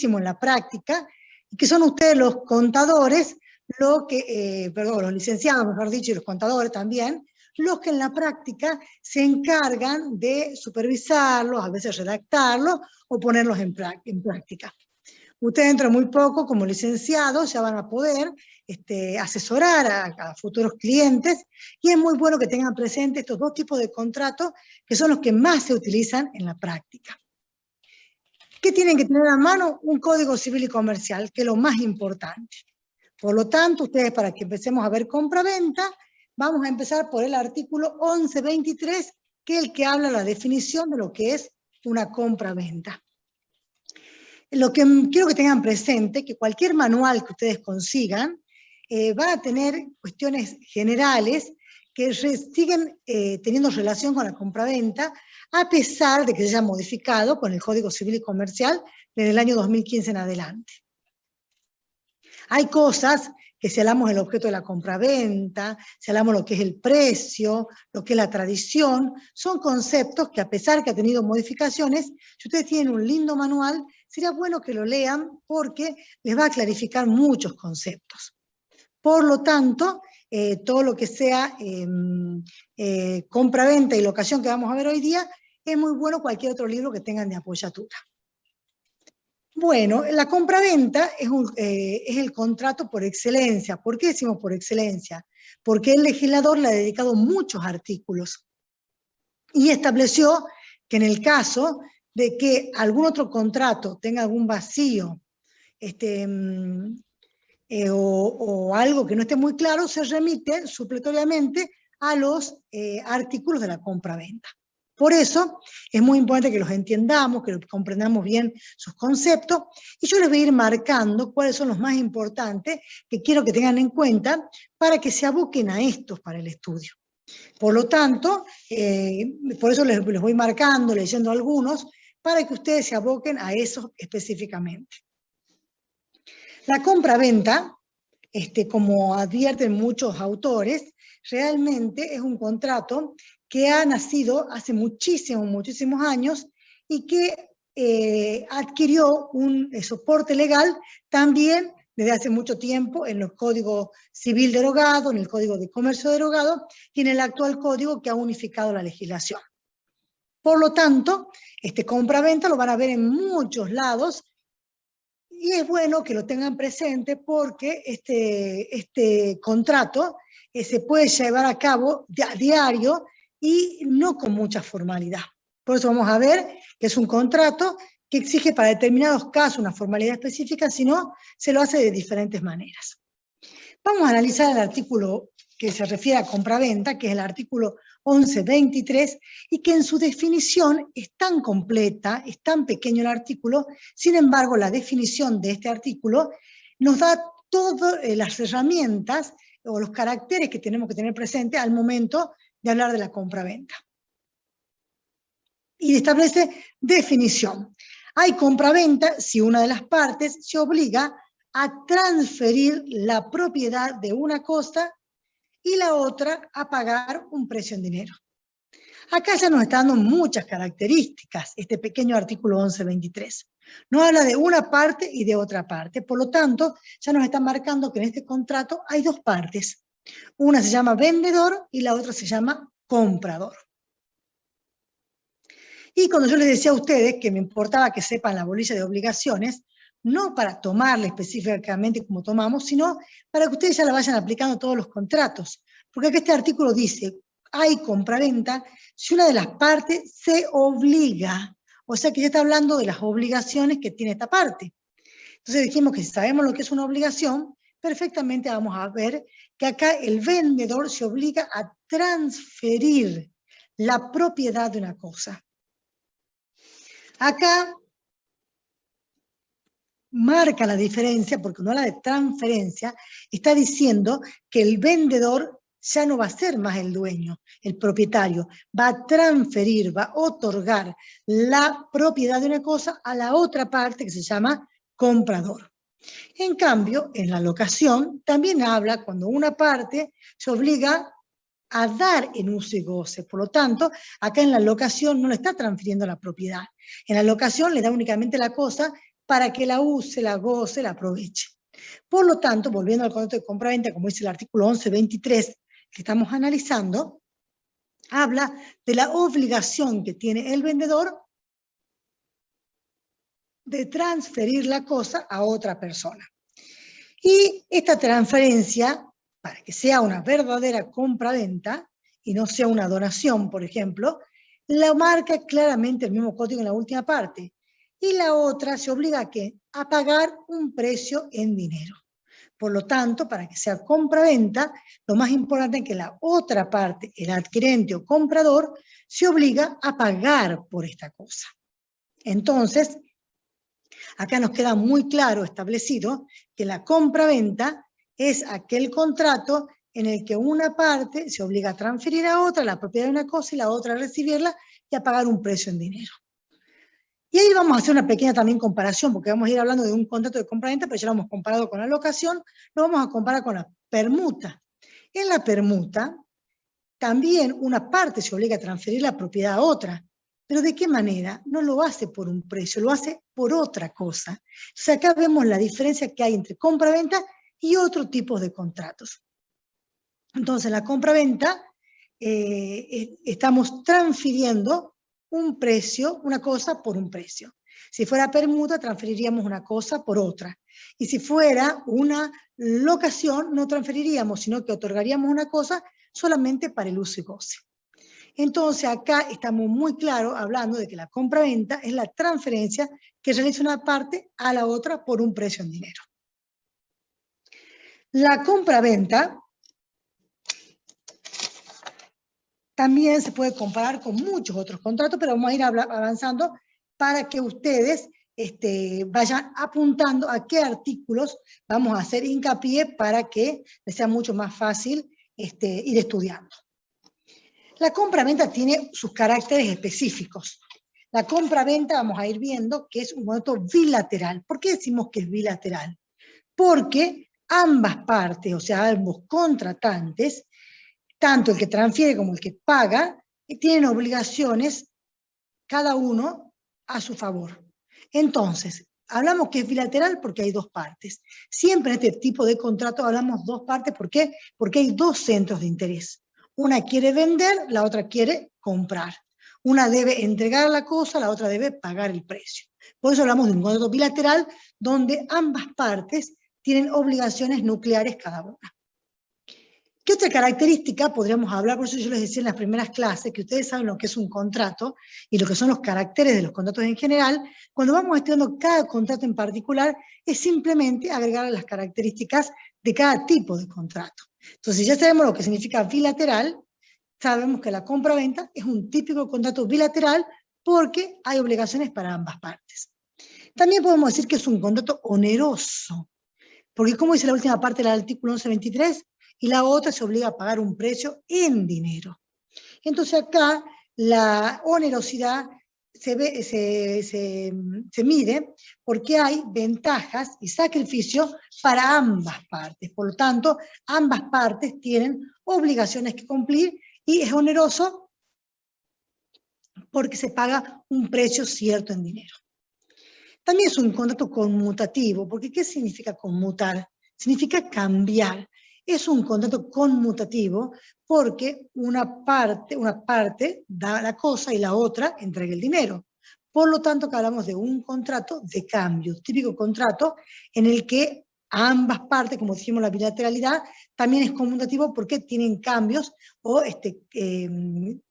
muchísimo en la práctica, y que son ustedes los contadores, los licenciados, mejor dicho, y los contadores también, los que en la práctica se encargan de supervisarlos, a veces redactarlos o ponerlos en práctica. Ustedes dentro de muy poco, como licenciados, ya van a poder asesorar a futuros clientes, y es muy bueno que tengan presente estos dos tipos de contratos, que son los que más se utilizan en la práctica. ¿Qué tienen que tener a mano? Un código civil y comercial, que es lo más importante. Por lo tanto, ustedes, para que empecemos a ver compra-venta, vamos a empezar por el artículo 1123, que es el que habla la definición de lo que es una compra-venta. Lo que quiero que tengan presente, que cualquier manual que ustedes consigan, va a tener cuestiones generales que siguen teniendo relación con la compraventa, a pesar de que se haya modificado con el Código Civil y Comercial desde el año 2015 en adelante. Hay cosas que, si hablamos del objeto de la compraventa, si hablamos de lo que es el precio, lo que es la tradición, son conceptos que, a pesar que ha tenido modificaciones, si ustedes tienen un lindo manual, sería bueno que lo lean, porque les va a clarificar muchos conceptos. Por lo tanto, todo lo que sea compra-venta y locación que vamos a ver hoy día, es muy bueno cualquier otro libro que tengan de apoyatura. Bueno, la compraventa es el contrato por excelencia. ¿Por qué decimos por excelencia? Porque el legislador le ha dedicado muchos artículos y estableció que en el caso de que algún otro contrato tenga algún vacío o algo que no esté muy claro, se remite supletoriamente a los artículos de la compraventa. Por eso es muy importante que los entendamos, que comprendamos bien sus conceptos, y yo les voy a ir marcando cuáles son los más importantes que quiero que tengan en cuenta para que se aboquen a estos para el estudio. Por lo tanto, por eso les voy marcando, leyendo algunos, para que ustedes se aboquen a esos específicamente. La compraventa, como advierten muchos autores, realmente es un contrato que ha nacido hace muchísimos años, y que adquirió un soporte legal también desde hace mucho tiempo en el Código Civil derogado, en el Código de Comercio derogado y en el actual código que ha unificado la legislación. Por lo tanto, compraventa lo van a ver en muchos lados, y es bueno que lo tengan presente, porque este contrato se puede llevar a cabo a diario y no con mucha formalidad. Por eso vamos a ver que es un contrato que exige para determinados casos una formalidad específica, sino se lo hace de diferentes maneras. Vamos a analizar el artículo que se refiere a compraventa, que es el artículo 1123, y que en su definición es tan completa, es tan pequeño el artículo. Sin embargo, la definición de este artículo nos da todas las herramientas o los caracteres que tenemos que tener presente al momento de hablar de la compraventa. Y establece definición. Hay compraventa si una de las partes se obliga a transferir la propiedad de una cosa y la otra a pagar un precio en dinero. Acá ya nos está dando muchas características este pequeño artículo 1123. Nos habla de una parte y de otra parte. Por lo tanto, ya nos está marcando que en este contrato hay dos partes. Una se llama vendedor y la otra se llama comprador. Y cuando yo les decía a ustedes que me importaba que sepan la bolilla de obligaciones, no para tomarla específicamente como tomamos, sino para que ustedes ya la vayan aplicando a todos los contratos. Porque acá este artículo dice, hay compraventa si una de las partes se obliga. O sea que ya está hablando de las obligaciones que tiene esta parte. Entonces dijimos que si sabemos lo que es una obligación, perfectamente vamos a ver que acá el vendedor se obliga a transferir la propiedad de una cosa. Acá marca la diferencia, porque cuando habla de transferencia, está diciendo que el vendedor ya no va a ser más el dueño, el propietario, va a transferir, va a otorgar la propiedad de una cosa a la otra parte que se llama comprador. En cambio, en la locación también habla cuando una parte se obliga a dar en uso y goce. Por lo tanto, acá en la locación no le está transfiriendo la propiedad. En la locación le da únicamente la cosa para que la use, la goce, la aproveche. Por lo tanto, volviendo al contrato de compra-venta, como dice el artículo 11.23 que estamos analizando, habla de la obligación que tiene el vendedor de transferir la cosa a otra persona. Y esta transferencia, para que sea una verdadera compra-venta y no sea una donación, por ejemplo, la marca claramente el mismo código en la última parte. Y la otra se obliga a ¿qué? A pagar un precio en dinero. Por lo tanto, para que sea compra-venta, lo más importante es que la otra parte, el adquirente o comprador, se obliga a pagar por esta cosa. Entonces, acá nos queda muy claro establecido que la compra-venta es aquel contrato en el que una parte se obliga a transferir a otra la propiedad de una cosa y la otra a recibirla y a pagar un precio en dinero. Y ahí vamos a hacer una pequeña también comparación, porque vamos a ir hablando de un contrato de compra-venta, pero ya lo hemos comparado con la locación, lo vamos a comparar con la permuta. En la permuta, también una parte se obliga a transferir la propiedad a otra, pero ¿de qué manera? No lo hace por un precio, lo hace por otra cosa. O sea, acá vemos la diferencia que hay entre compra-venta y otro tipo de contratos. Entonces, en la compra-venta estamos transfiriendo un precio, una cosa por un precio. Si fuera permuta, transferiríamos una cosa por otra. Y si fuera una locación, no transferiríamos, sino que otorgaríamos una cosa solamente para el uso y goce. Entonces, acá estamos muy claros hablando de que la compra-venta es la transferencia que realiza una parte a la otra por un precio en dinero. La compra-venta también se puede comparar con muchos otros contratos, pero vamos a ir avanzando para que ustedes vayan apuntando a qué artículos vamos a hacer hincapié para que les sea mucho más fácil ir estudiando. La compra-venta tiene sus caracteres específicos. La compra-venta vamos a ir viendo que es un contrato bilateral. ¿Por qué decimos que es bilateral? Porque ambas partes, o sea, ambos contratantes, tanto el que transfiere como el que paga, tienen obligaciones cada uno a su favor. Entonces, hablamos que es bilateral porque hay dos partes. Siempre en este tipo de contrato hablamos dos partes. ¿Por qué? Porque hay dos centros de interés. Una quiere vender, la otra quiere comprar. Una debe entregar la cosa, la otra debe pagar el precio. Por eso hablamos de un contrato bilateral donde ambas partes tienen obligaciones nucleares cada una. ¿Qué otra característica podríamos hablar? Por eso yo les decía en las primeras clases que ustedes saben lo que es un contrato y lo que son los caracteres de los contratos en general. Cuando vamos estudiando cada contrato en particular, es simplemente agregar las características de cada tipo de contrato. Entonces, ya sabemos lo que significa bilateral, sabemos que la compra-venta es un típico contrato bilateral porque hay obligaciones para ambas partes. También podemos decir que es un contrato oneroso, porque como dice la última parte del artículo 11.23, y la otra se obliga a pagar un precio en dinero. Entonces acá la onerosidad se mide porque hay ventajas y sacrificios para ambas partes. Por lo tanto, ambas partes tienen obligaciones que cumplir y es oneroso porque se paga un precio cierto en dinero. También es un contrato conmutativo, porque ¿qué significa conmutar? Significa cambiar. Es un contrato conmutativo porque una parte da la cosa y la otra entrega el dinero. Por lo tanto, que hablamos de un contrato de cambio, típico contrato en el que ambas partes, como dijimos la bilateralidad, también es conmutativo porque tienen cambios o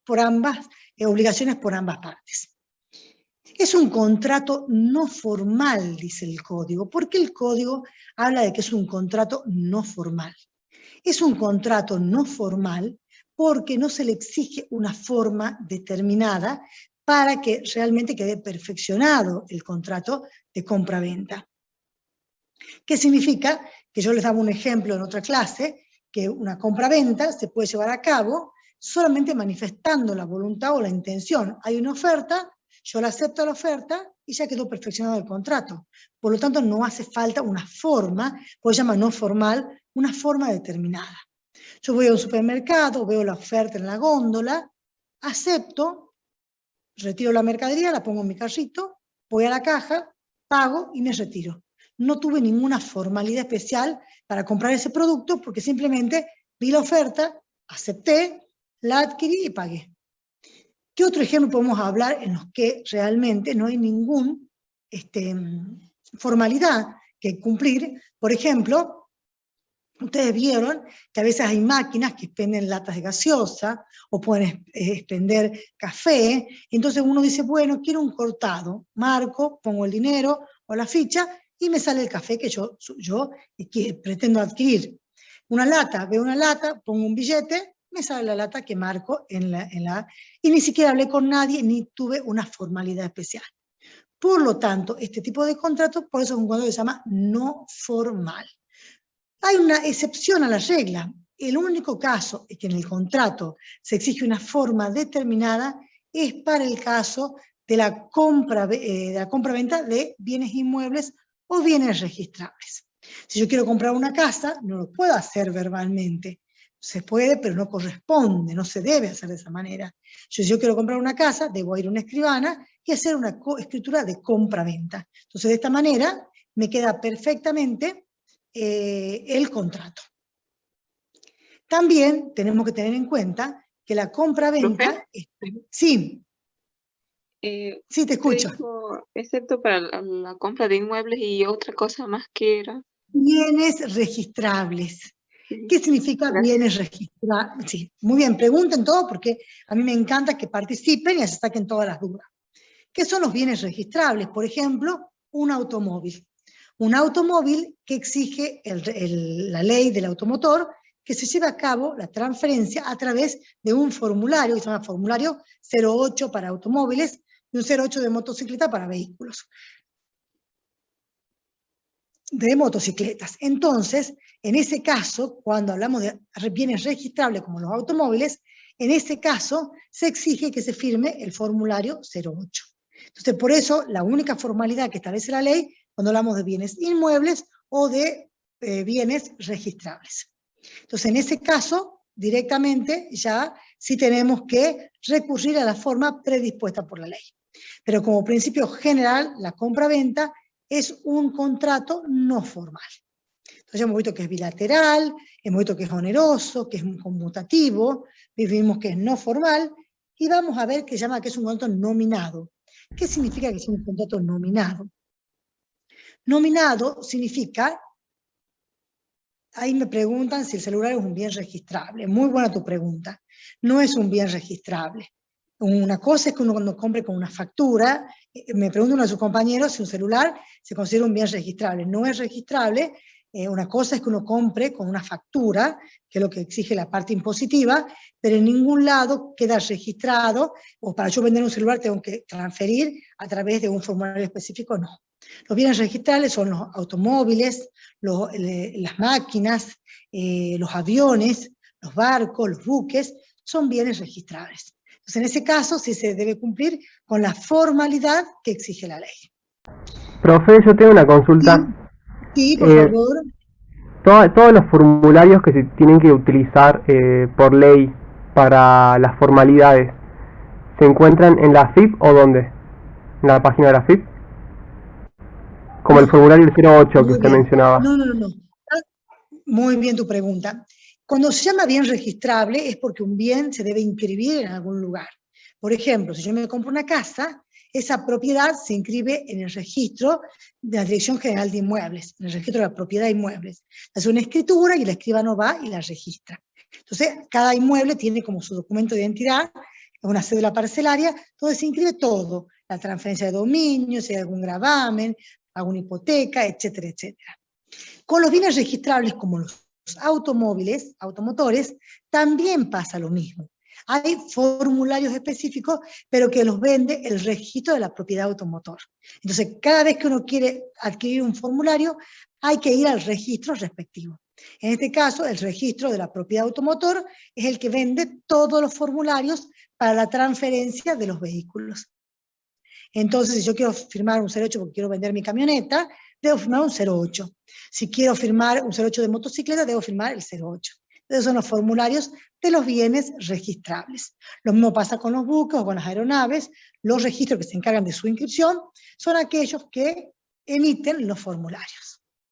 por ambas, obligaciones por ambas partes. Es un contrato no formal, dice el código. ¿Por qué el código habla de que es un contrato no formal? Es un contrato no formal porque no se le exige una forma determinada para que realmente quede perfeccionado el contrato de compra-venta. ¿Qué significa? Que yo les daba un ejemplo en otra clase, que una compra-venta se puede llevar a cabo solamente manifestando la voluntad o la intención. Hay una oferta, yo la acepto la oferta y ya quedó perfeccionado el contrato. Por lo tanto, no hace falta una forma, pues se llama no formal, una forma determinada. Yo voy a un supermercado, veo la oferta en la góndola, acepto, retiro la mercadería, la pongo en mi carrito, voy a la caja, pago y me retiro. No tuve ninguna formalidad especial para comprar ese producto porque simplemente vi la oferta, acepté, la adquirí y pagué. ¿Qué otro ejemplo podemos hablar en los que realmente no hay ninguna formalidad que cumplir? Por ejemplo, ustedes vieron que a veces hay máquinas que expenden latas de gaseosa o pueden expender café. Entonces uno dice, bueno, quiero un cortado. Marco, pongo el dinero o la ficha y me sale el café que yo pretendo adquirir. Una lata, veo una lata, pongo un billete, me sale la lata que marco y ni siquiera hablé con nadie ni tuve una formalidad especial. Por lo tanto, este tipo de contrato, por eso es un contrato que se llama no formal. Hay una excepción a la regla. El único caso en que en el contrato se exige una forma determinada es para el caso de la compra-venta de bienes inmuebles o bienes registrables. Si yo quiero comprar una casa, no lo puedo hacer verbalmente. Se puede, pero no corresponde, no se debe hacer de esa manera. Si yo quiero comprar una casa, debo ir a una escribana y hacer una escritura de compra-venta. Entonces, de esta manera, me queda perfectamente el contrato. También tenemos que tener en cuenta que la compra-venta... Sí. Sí, te escucho. Dijo, excepto para la compra de inmuebles y otra cosa más que era. Bienes registrables. ¿Qué significa bienes registrables? Sí, muy bien, pregunten todo porque a mí me encanta que participen y se saquen todas las dudas. ¿Qué son los bienes registrables? Por ejemplo, un automóvil. Un automóvil que exige la ley del automotor que se lleve a cabo la transferencia a través de un formulario, que se llama formulario 08 para automóviles y un 08 de motocicleta para vehículos. De motocicletas. Entonces, en ese caso, cuando hablamos de bienes registrables como los automóviles, en ese caso se exige que se firme el formulario 08. Entonces, por eso, la única formalidad que establece la ley, cuando hablamos de bienes inmuebles o de bienes registrables. Entonces, en ese caso, directamente ya sí tenemos que recurrir a la forma predispuesta por la ley. Pero como principio general, la compra-venta es un contrato no formal. Entonces hemos visto que es bilateral, hemos visto que es oneroso, que es conmutativo, vimos que es no formal, y vamos a ver que se llama que es un contrato nominado. ¿Qué significa que es un contrato nominado? Nominado significa, ahí me preguntan si el celular es un bien registrable. Muy buena tu pregunta. No es un bien registrable. Una cosa es que uno cuando compre con una factura, me pregunta uno de sus compañeros si un celular se considera un bien registrable. No es registrable. Una cosa es que uno compre con una factura, que es lo que exige la parte impositiva, pero en ningún lado queda registrado, o para yo vender un celular tengo que transferir a través de un formulario específico, no. Los bienes registrables son los automóviles, las máquinas, los aviones, los barcos, los buques, son bienes registrables. Entonces, en ese caso, sí se debe cumplir con la formalidad que exige la ley. Profe, yo tengo una consulta. Sí, por favor. Todos los formularios que se tienen que utilizar por ley para las formalidades, ¿se encuentran en la AFIP o dónde? ¿En la página de la AFIP? Como No, el formulario 08 que usted bien. mencionaba. No. Muy bien tu pregunta. Cuando se llama bien registrable es porque un bien se debe inscribir en algún lugar. Por ejemplo, si yo me compro una casa, esa propiedad se inscribe en el registro de la Dirección General de Inmuebles, en el registro de la propiedad de inmuebles. Hace una escritura y el escribano va y la registra. Entonces, cada inmueble tiene como su documento de identidad, una cédula parcelaria, donde se inscribe todo, la transferencia de dominio, si hay algún gravamen, alguna hipoteca, etcétera, etcétera. Con los bienes registrables como los automóviles, automotores, también pasa lo mismo. Hay formularios específicos, pero que los vende el registro de la propiedad automotor. Entonces, cada vez que uno quiere adquirir un formulario, hay que ir al registro respectivo. En este caso, el registro de la propiedad automotor es el que vende todos los formularios para la transferencia de los vehículos. Entonces, si yo quiero firmar un 08 porque quiero vender mi camioneta, debo firmar un 08. Si quiero firmar un 08 de motocicleta, debo firmar el 08. Esos son los formularios de los bienes registrables. Lo mismo pasa con los buques o con las aeronaves. Los registros que se encargan de su inscripción son aquellos que emiten los formularios.